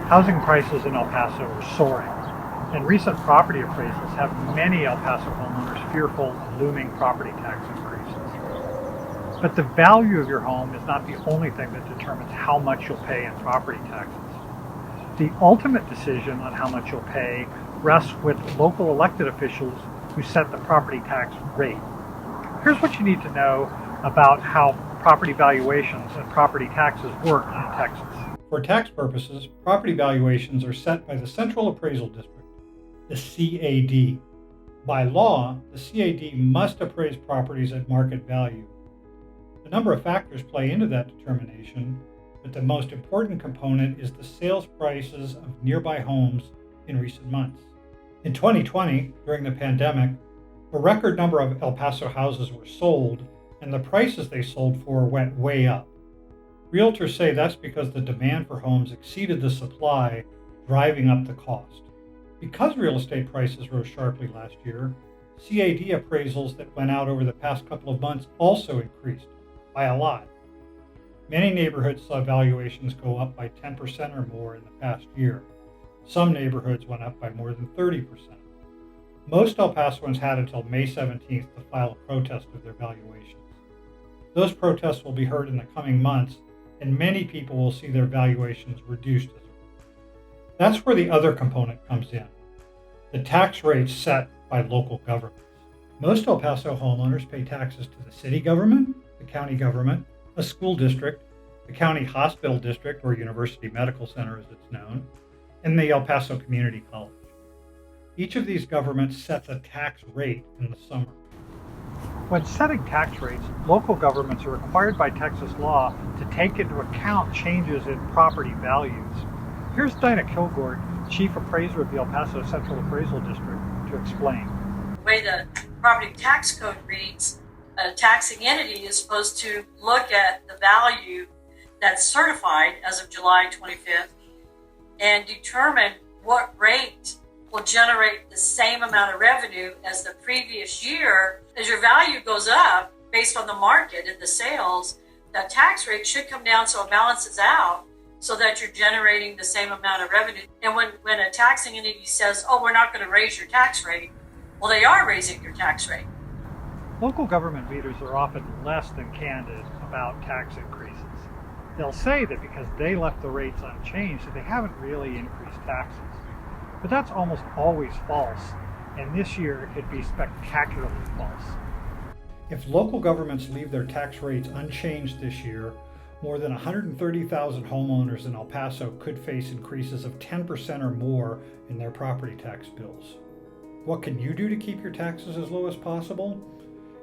Housing prices in El Paso are soaring, and recent property appraisals have many El Paso homeowners fearful of looming property tax increases. But the value of your home is not the only thing that determines how much you'll pay in property taxes. The ultimate decision on how much you'll pay rests with local elected officials who set the property tax rate. Here's what you need to know about how property valuations and property taxes work in Texas. For tax purposes, property valuations are set by the Central Appraisal District, the CAD. By law, the CAD must appraise properties at market value. A number of factors play into that determination, but the most important component is the sales prices of nearby homes in recent months. In 2020, during the pandemic, a record number of El Paso houses were sold, and the prices they sold for went way up. Realtors say that's because the demand for homes exceeded the supply, driving up the cost. Because real estate prices rose sharply last year, CAD appraisals that went out over the past couple of months also increased by a lot. Many neighborhoods saw valuations go up by 10% or more in the past year. Some neighborhoods went up by more than 30%. Most El Pasoans had until May 17th to file a protest of their valuations. Those protests will be heard in the coming months, and many people will see their valuations reduced as a result. That's where the other component comes in, the tax rates set by local governments. Most El Paso homeowners pay taxes to the city government, the county government, a school district, the county hospital district, or University Medical Center as it's known, and the El Paso Community College. Each of these governments sets a tax rate in the summer. When setting tax rates, local governments are required by Texas law to take into account changes in property values. Here's Dinah Kilgore, Chief Appraiser of the El Paso Central Appraisal District, to explain. The way the property tax code reads, a taxing entity is supposed to look at the value that's certified as of July 25th and determine what rate will generate the same amount of revenue as the previous year. As your value goes up based on the market and the sales, that tax rate should come down so it balances out so that you're generating the same amount of revenue. And when a taxing entity says, oh, we're not going to raise your tax rate, well, they are raising your tax rate. Local government leaders are often less than candid about tax increases. They'll say that because they left the rates unchanged, that they haven't really increased taxes. But that's almost always false, and this year it could be spectacularly false. If local governments leave their tax rates unchanged this year, more than 130,000 homeowners in El Paso could face increases of 10% or more in their property tax bills. What can you do to keep your taxes as low as possible?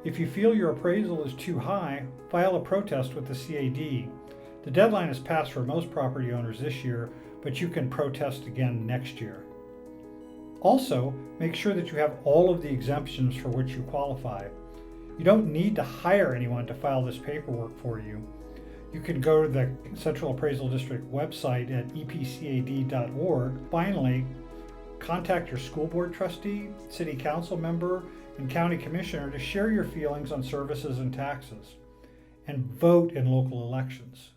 If you feel your appraisal is too high, file a protest with the CAD. The deadline is passed for most property owners this year, but you can protest again next year. Also, make sure that you have all of the exemptions for which you qualify. You don't need to hire anyone to file this paperwork for you. You can go to the Central Appraisal District website at epcad.org. Finally, contact your school board trustee, city council member, and county commissioner to share your feelings on services and taxes, and vote in local elections.